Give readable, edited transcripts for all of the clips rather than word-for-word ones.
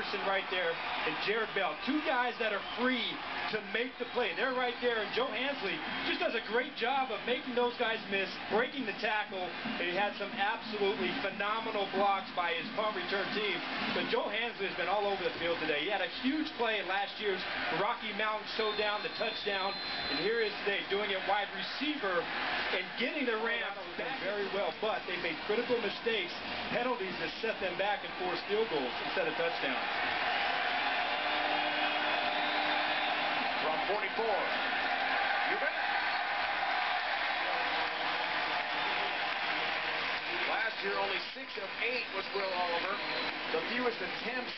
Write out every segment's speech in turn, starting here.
Henderson right there and Jared Bell. Two guys that are free to make the play. They're right there, and Joe Hansley just does a great job of making those guys miss, breaking the tackle, and he had some absolutely phenomenal blocks by his punt return team. But Joe Hansley has been all over the field today. He had a huge play in last year's Rocky Mountain Showdown, the touchdown, and here he is today doing it wide receiver and getting the Rams back very well, but they made critical mistakes, penalties that set them back and forced field goals instead of touchdowns. From 44. You bet. Last year, only 6 of 8 was Will Oliver. The fewest attempts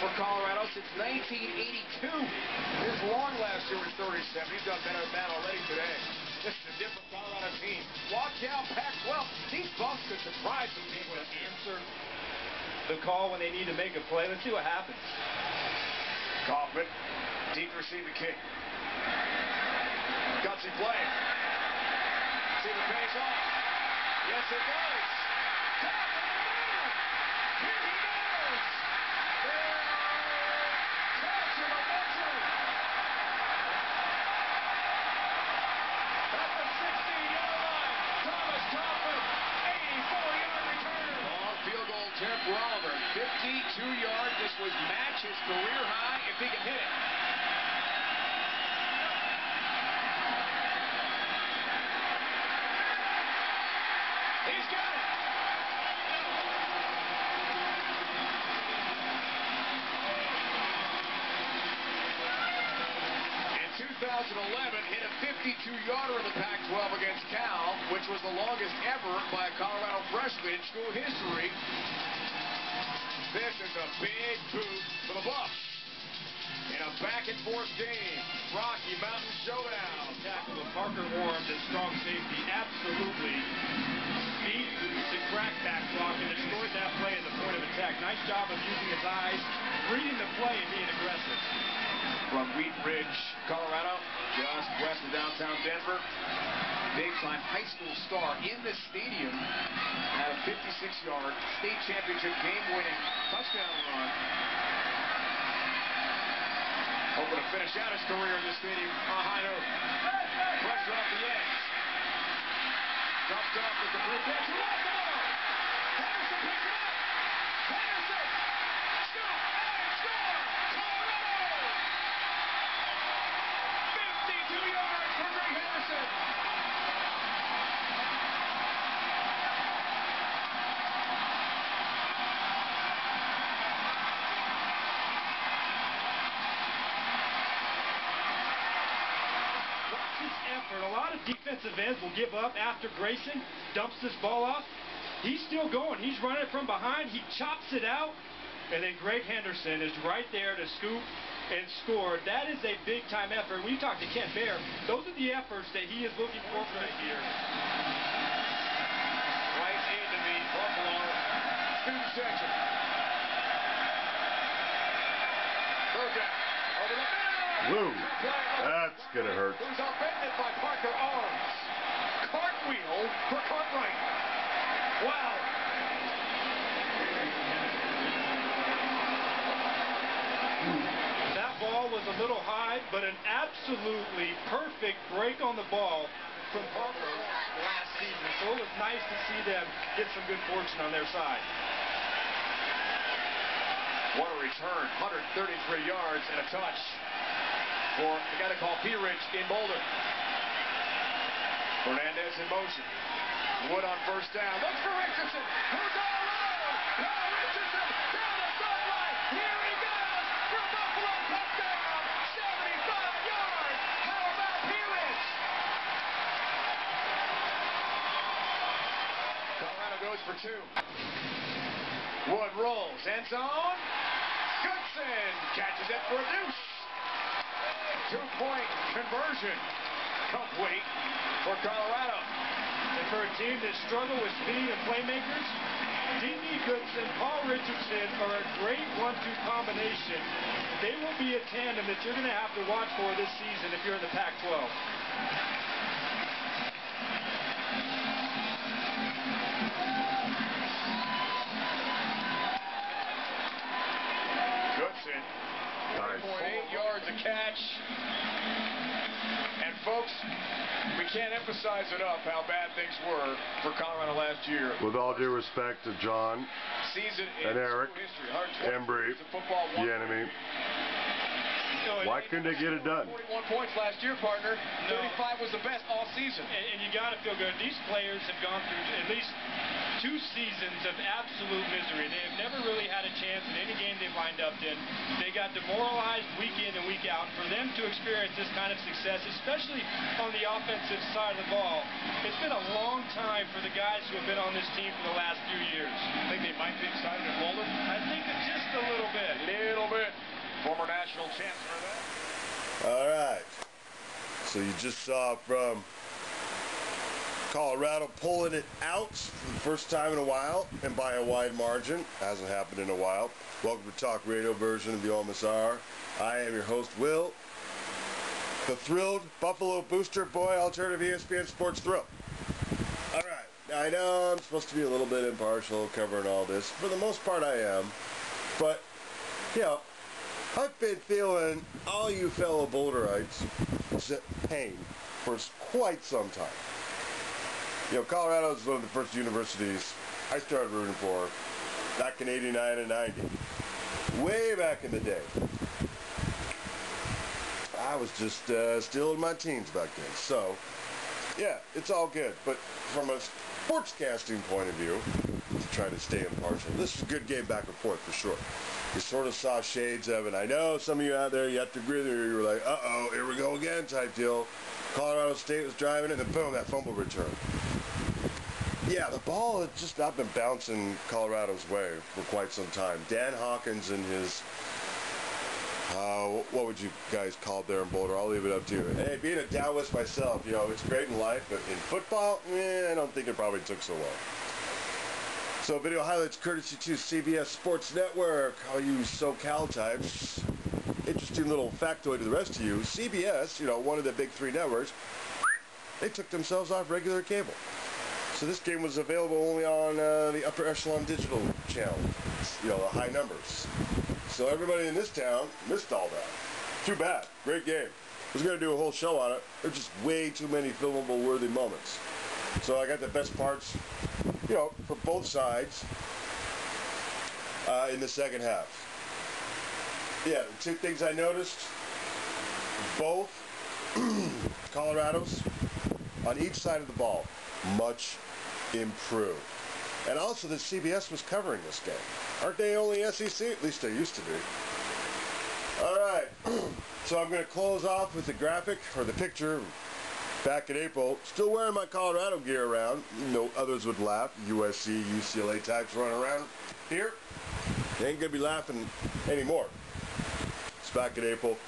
for Colorado since 1982. His long last year was 37. He's done better than that already today. This is a different Colorado team. Watch out, Pac-12. These bumps could surprise some people. Answer the call when they need to make a play. Let's see what happens. Kaufman, deep receiving kick. Gutsy play. See if it pays off. Yes, it does. Kaufman on the move. Here he goes. Catch him a Metro. At the 16-yard line, Thomas Kaufman, 84-yard return. Long field goal attempt for Oliver. 52 yards. This would match his career high if he can hit it. He's got it. In 2011, hit a 52-yarder in the Pac-12 against Cal, which was the longest ever by a Colorado freshman in school history. This is a big boot for the Buffs. In a back-and-forth game, Rocky Mountain Showdown. Tackle of Parker Warren, the strong safety, absolutely beat the crackback block and destroyed that play at the point of attack. Nice job of using his eyes, reading the play, and being aggressive. From Wheat Ridge, Colorado, just west of downtown Denver. Big-time high school star in this stadium had a 56-yard state championship game-winning touchdown run. Hoping to finish out his career in this stadium on a high note. Pressure off the edge. Dumped off the complete catch. He lost the ball. Henderson picks it up. Henderson. Scoop and score. Colorado. 52 yards for Greg Henderson. Effort. A lot of defensive ends will give up after Grayson dumps this ball off. He's still going. He's running from behind. He chops it out. And then Greg Henderson is right there to scoop and score. That is a big-time effort. When you talk to Kent Baer, those are the efforts that he is looking for right here. Right into the Buffalo student section. Third down. Over the middle. Whoa, that's going to hurt. It was upended by Parker Arms. Cartwheel for Cartwright. Wow. That ball was a little high, but an absolutely perfect break on the ball from Parker last season. So it was nice to see them get some good fortune on their side. What a return. 133 yards and a touch for the guy they call P-Ridge in Boulder. Fernandez in motion. Wood on first down. Looks for Richardson. Who's all alone? Richardson down the sideline. Here he goes for Buffalo touchdown. 75 yards. How about P-Ridge? Colorado goes for 2. Wood rolls. End zone. Goodson catches it for a deuce. 2-point conversion complete for Colorado. And for a team that struggle with speed and playmakers, D.D. Goodson, Paul Richardson are a great 1-2 combination. They will be a tandem that you're going to have to watch for this season if you're in the Pac-12. yards a catch. And folks, we can't emphasize enough how bad things were for Colorado last year. With all due respect to John Season and Eric, Embry, the enemy, why couldn't they get it done? 41 points last year, partner. 35 was the best all season. And you got to feel good. These players have gone through at least 2 seasons of absolute misery. They have never really had a chance in any game they've lined up in. They got demoralized week in and week out. For them to experience this kind of success, especially on the offensive side of the ball, it's been a long time for the guys who have been on this team for the last few years. I think they might be excited at Boulder. I think just a little bit. Former national chancellor there. All right. So you just saw from Colorado pulling it out for the first time in a while, and by a wide margin. Hasn't happened in a while. Welcome to Talk Radio version of the OMSR. I am your host, Will, the thrilled Buffalo Booster Boy, alternative ESPN Sports Thrill. All right. I know I'm supposed to be a little bit impartial covering all this. For the most part, I am. But, you know, I've been feeling all you fellow Boulderites pain for quite some time. You know, Colorado is one of the first universities I started rooting for back in 89 and 90. Way back in the day. I was just still in my teens back then. So, yeah, it's all good. But from a sportscasting point of view, to try to stay impartial, this is a good game back and forth for sure. You sort of saw shades of it. I know some of you out there, you have to agree with me. You were like, uh-oh, here we go again type deal. Colorado State was driving it, and then boom, that fumble return. Yeah, the ball has just not been bouncing Colorado's way for quite some time. Dan Hawkins and his, what would you guys call it there in Boulder? I'll leave it up to you. Hey, being a Taoist myself, you know, it's great in life, but in football, I don't think it probably took so well. So video highlights courtesy to CBS Sports Network. All you SoCal types. Interesting little factoid to the rest of you. CBS, you know, one of the big 3 networks, they took themselves off regular cable. So this game was available only on the upper echelon digital channel. You know, the high numbers. So everybody in this town missed all that. Too bad. Great game. I was going to do a whole show on it. There's just way too many filmable worthy moments. So I got the best parts, you know, for both sides in the second half. Yeah, the 2 things I noticed, both Colorados on each side of the ball, much improved. And also that CBS was covering this game. Aren't they only SEC? At least they used to be. All right, so I'm going to close off with the graphic, or the picture. Back in April, still wearing my Colorado gear around. You know, others would laugh. USC, UCLA types running around here. They ain't going to be laughing anymore. It's back in April.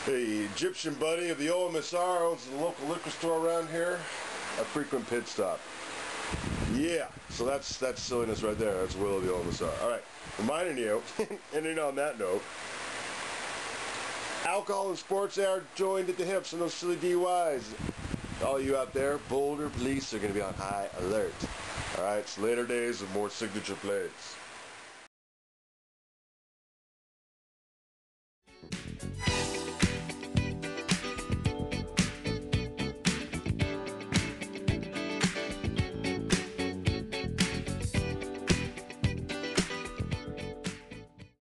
The Egyptian buddy of the OMSR owns the local liquor store around here. A frequent pit stop. Yeah, so that's silliness right there. That's Will of the OMSR. All right, reminding you, ending on that note, alcohol and sports are joined at the hips on those silly DUIs. All you out there, Boulder police are going to be on high alert. All right, it's later days of more signature plays.